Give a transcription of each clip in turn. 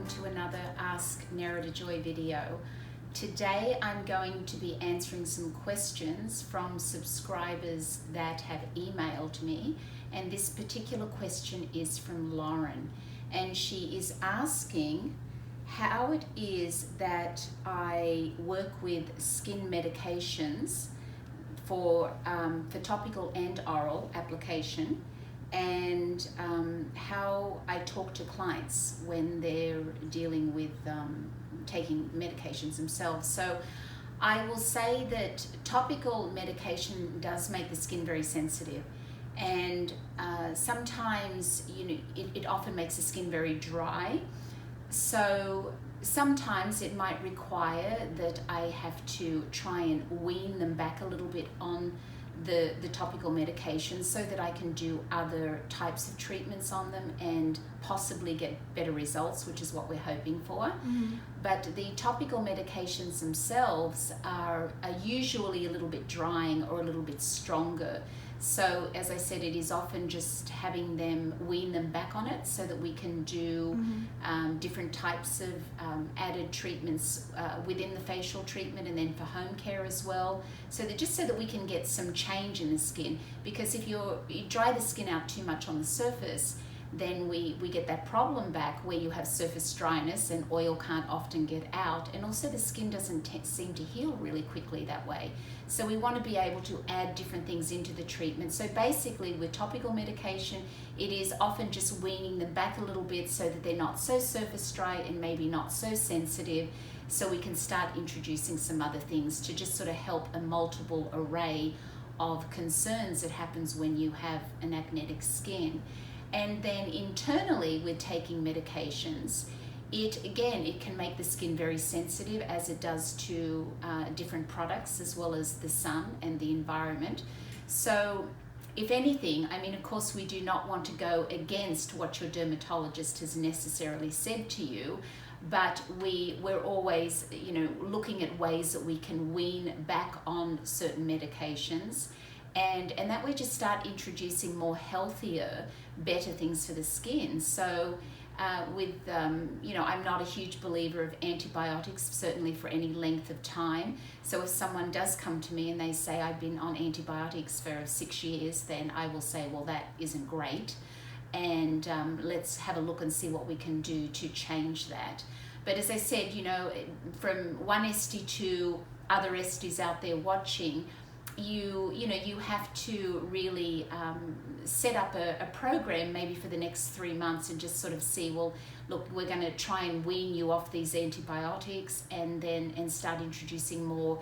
welcome to another Ask Nerida Joy video. Today I'm going to be answering some questions from subscribers that have emailed me, and this particular question is from Lauren, and she is asking how it is that I work with skin medications for topical and oral application, and how I talk to clients when they're dealing with taking medications themselves. So I will say that topical medication does make the skin very sensitive, and sometimes it often makes the skin very dry. So sometimes it might require that I have to try and wean them back a little bit on the topical medications so that I can do other types of treatments on them and possibly get better results, which is what we're hoping for. Mm-hmm. But the topical medications themselves are usually a little bit drying or a little bit stronger. So as I said, it is often just having them wean them back on it so that we can do different types of added treatments within the facial treatment, and then for home care as well. So that we can get some change in the skin, because if you dry the skin out too much on the surface, then we get that problem back where you have surface dryness and oil can't often get out, and also the skin doesn't seem to heal really quickly that way. So we want to be able to add different things into the treatment. So basically with topical medication, it is often just weaning them back a little bit so that they're not so surface dry and maybe not so sensitive, so we can start introducing some other things to just sort of help a multiple array of concerns that happens when you have an acneic skin. And then internally with taking medications, it can make the skin very sensitive, as it does to different products as well as the sun and the environment. So if anything, I mean, of course we do not want to go against what your dermatologist has necessarily said to you, but we're always looking at ways that we can wean back on certain medications. And that way just start introducing more healthier, better things for the skin. So I'm not a huge believer of antibiotics, certainly for any length of time. So if someone does come to me and they say, I've been on antibiotics for 6 years, then I will say, well, that isn't great. And let's have a look and see what we can do to change that. But as I said, from one Esty to other Esties out there watching, you have to really set up a program maybe for the next 3 months and just sort of see, well, look, we're going to try and wean you off these antibiotics and start introducing more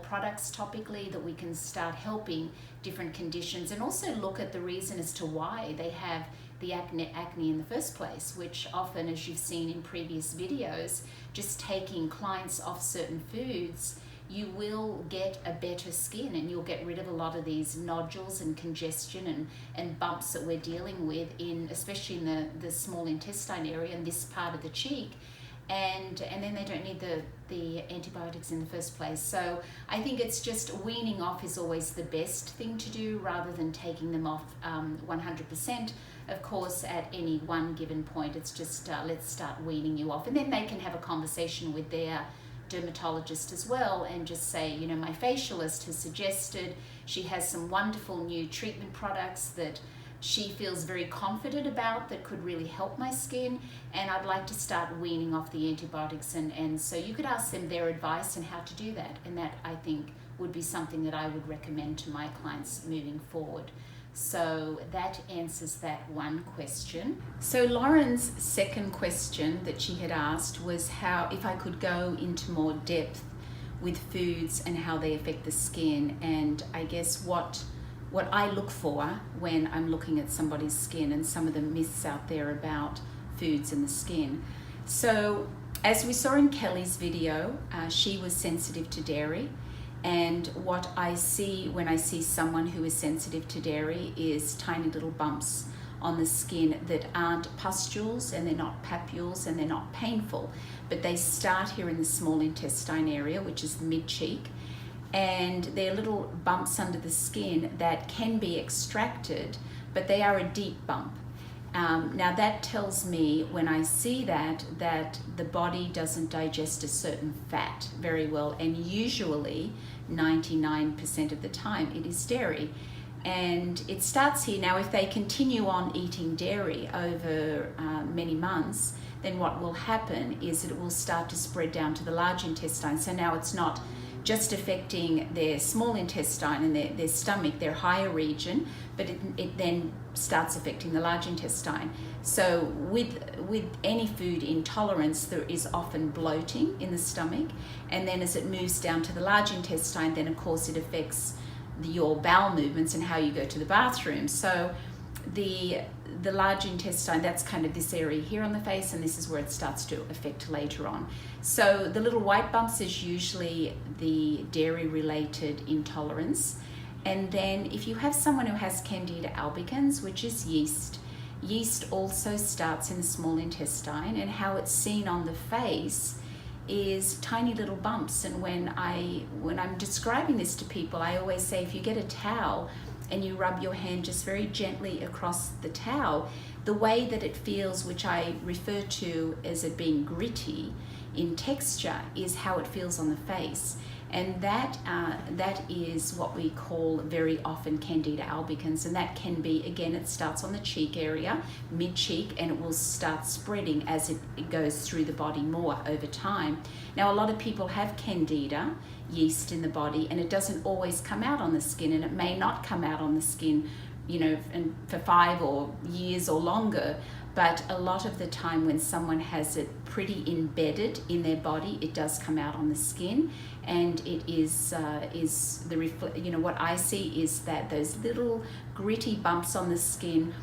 products topically that we can start helping different conditions, and also look at the reason as to why they have the acne in the first place, which often, as you've seen in previous videos, just taking clients off certain foods, you will get a better skin, and you'll get rid of a lot of these nodules and congestion and bumps that we're dealing with, especially in the small intestine area and this part of the cheek. And then they don't need the antibiotics in the first place. So I think it's just weaning off is always the best thing to do, rather than taking them off 100%. Of course, at any one given point, it's just let's start weaning you off, and then they can have a conversation with their dermatologist as well and just say, my facialist has suggested she has some wonderful new treatment products that she feels very confident about that could really help my skin, and I'd like to start weaning off the antibiotics. And so you could ask them their advice on how to do that, and that, I think, would be something that I would recommend to my clients moving forward. So that answers that one question. So Lauren's second question that she had asked was if I could go into more depth with foods and how they affect the skin, and I guess what I look for when I'm looking at somebody's skin, and some of the myths out there about foods and the skin. So as we saw in Kelly's video, she was sensitive to dairy. And what I see when I see someone who is sensitive to dairy is tiny little bumps on the skin that aren't pustules, and they're not papules, and they're not painful, but they start here in the small intestine area, which is the mid-cheek, and they're little bumps under the skin that can be extracted, but they are a deep bump. Now that tells me, when I see that the body doesn't digest a certain fat very well, and usually 99% of the time it is dairy. And it starts here. Now if they continue on eating dairy over many months, then what will happen is it will start to spread down to the large intestine. So now it's not just affecting their small intestine and their stomach, their higher region, but it then starts affecting the large intestine. So with any food intolerance, there is often bloating in the stomach, and then as it moves down to the large intestine, then of course it affects your bowel movements and how you go to the bathroom. So the large intestine, that's kind of this area here on the face, and this is where it starts to affect later on. So the little white bumps is usually the dairy related intolerance. And then if you have someone who has Candida albicans, which is yeast also starts in the small intestine, and how it's seen on the face is tiny little bumps. And when I'm describing this to people, I always say, if you get a towel and you rub your hand just very gently across the towel, the way that it feels, which I refer to as it being gritty in texture, is how it feels on the face. And that is what we call very often Candida albicans. And that can be, again, it starts on the cheek area, mid-cheek, and it will start spreading as it goes through the body more over time. Now, a lot of people have Candida yeast in the body, and it doesn't always come out on the skin, and it may not come out on the skin, and for 5 years or longer. But a lot of the time when someone has it pretty embedded in their body, it does come out on the skin, and it is what I see is that those little gritty bumps on the skin,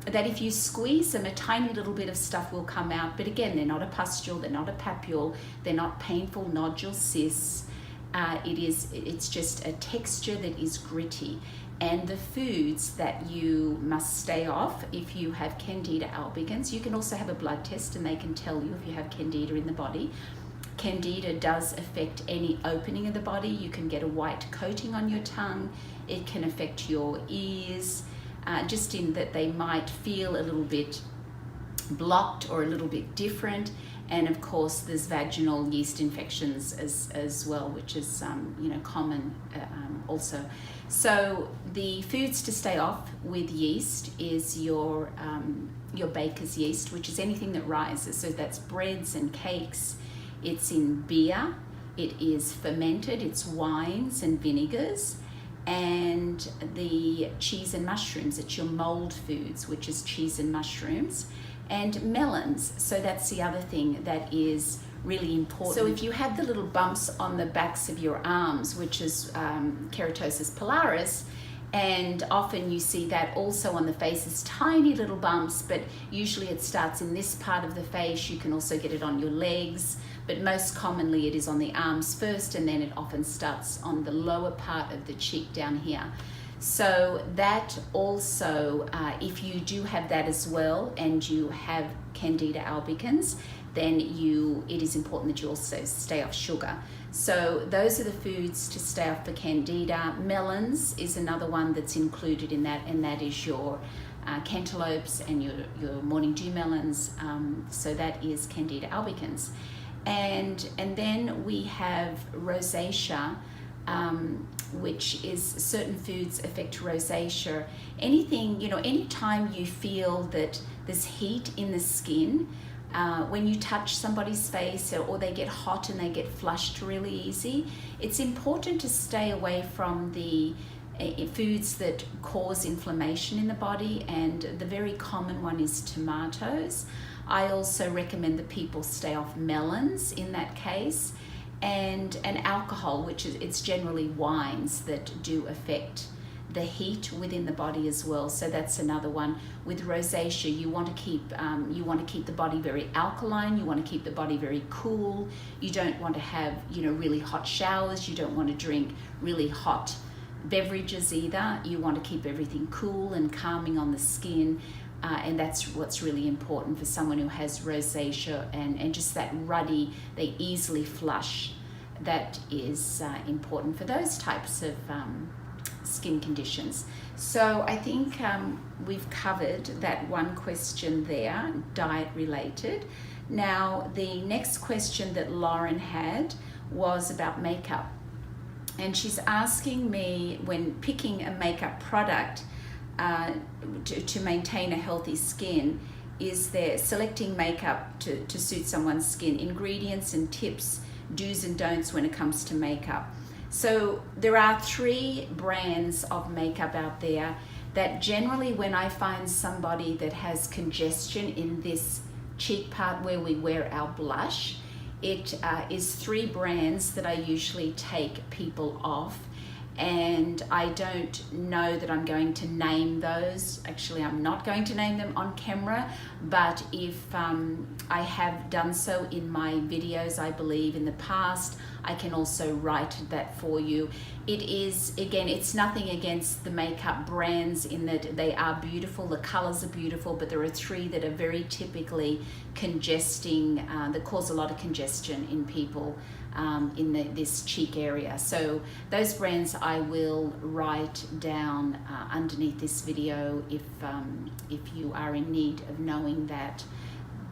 that if you squeeze them, a tiny little bit of stuff will come out. But again, they're not a pustule, they're not a papule, they're not painful nodule cysts. It's just a texture that is gritty. And the foods that you must stay off if you have Candida albicans, you can also have a blood test and they can tell you if you have Candida in the body. Candida does affect any opening of the body. You can get a white coating on your tongue. It can affect your ears, just in that they might feel a little bit blocked or a little bit different. And of course there's vaginal yeast infections as well, which is common also. So the foods to stay off with yeast is your baker's yeast, which is anything that rises. So that's breads and cakes. It's in beer, it is fermented, it's wines and vinegars, and the cheese and mushrooms. It's your mold foods, which is cheese and mushrooms, and melons. So that's the other thing that is really important. So if you have the little bumps on the backs of your arms, which is keratosis pilaris, and often you see that also on the face as tiny little bumps, but usually it starts in this part of the face. You can also get it on your legs, but most commonly it is on the arms first, and then it often starts on the lower part of the cheek down here. So that also, if you do have that as well, and you have Candida albicans, then it is important that you also stay off sugar. So those are the foods to stay off for Candida. Melons is another one that's included in that, and that is your cantaloupes and your morning dew melons. So that is Candida albicans. And then we have rosacea, which is certain foods affect rosacea. Anytime you feel that there's heat in the skin, when you touch somebody's face or they get hot and they get flushed really easy, it's important to stay away from the foods that cause inflammation in the body, and the very common one is tomatoes. I also recommend that people stay off melons in that case, and alcohol, which is, it's generally wines that do affect the heat within the body as well. So that's another one. With rosacea, you want to keep the body very alkaline. You want to keep the body very cool. You don't want to have really hot showers. You don't want to drink really hot beverages either. You want to keep everything cool and calming on the skin. And that's what's really important for someone who has rosacea, and just that ruddy, they easily flush. That is important for those types of skin conditions. So I think we've covered that one question there, diet related. Now the next question that Lauren had was about makeup, and she's asking me, when picking a makeup product to maintain a healthy skin, is there selecting makeup to suit someone's skin, ingredients and tips, do's and don'ts when it comes to makeup. So there are 3 brands of makeup out there that generally, when I find somebody that has congestion in this cheek part where we wear our blush, it is 3 brands that I usually take people off. And I don't know that I'm going to name those. Actually, I'm not going to name them on camera, but if I have done so in my videos, I believe in the past, I can also write that for you. It is, again, it's nothing against the makeup brands in that they are beautiful, the colors are beautiful, but there are 3 that are very typically congesting, that cause a lot of congestion in people in this cheek area. So those brands I will write down underneath this video if you are in need of knowing that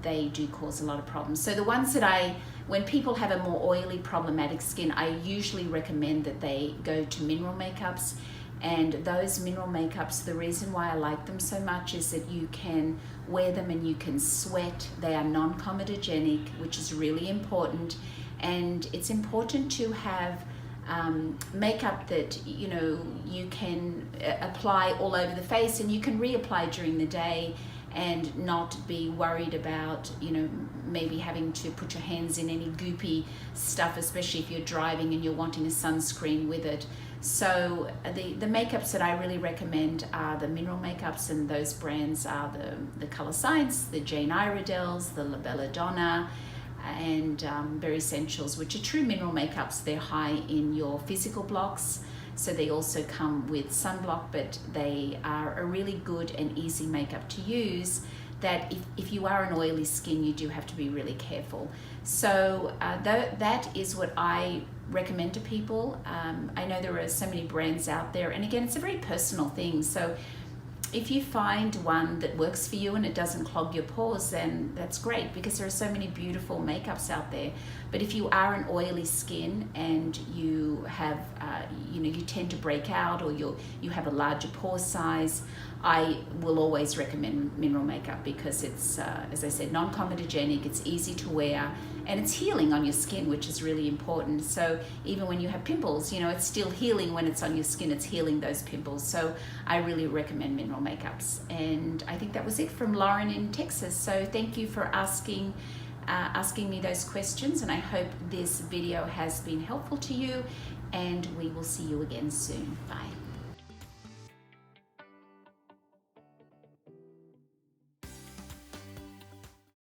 they do cause a lot of problems. So the ones that when people have a more oily, problematic skin, I usually recommend that they go to mineral makeups. And those mineral makeups, the reason why I like them so much is that you can wear them and you can sweat. They are non-comedogenic, which is really important. And it's important to have makeup that you can apply all over the face, and you can reapply during the day and not be worried about maybe having to put your hands in any goopy stuff, especially if you're driving and you're wanting a sunscreen with it. So the makeups that I really recommend are the mineral makeups, and those brands are the Color Science, the Jane Iredale's, the La Belladonna, and Bare Essentials, which are true mineral makeups. They're high in your physical blocks, so they also come with sunblock, but they are a really good and easy makeup to use, that if you are an oily skin, you do have to be really careful. So that is what I recommend to people. I know there are so many brands out there, and again, it's a very personal thing. So if you find one that works for you and it doesn't clog your pores, then that's great, because there are so many beautiful makeups out there. But if you are an oily skin and you have, you tend to break out, or you have a larger pore size, I will always recommend mineral makeup, because it's, as I said, non-comedogenic, it's easy to wear, and it's healing on your skin, which is really important. So even when you have pimples, it's still healing when it's on your skin, it's healing those pimples. So I really recommend mineral makeups. And I think that was it from Lauren in Texas. So thank you for asking me those questions, and I hope this video has been helpful to you, and we will see you again soon. Bye.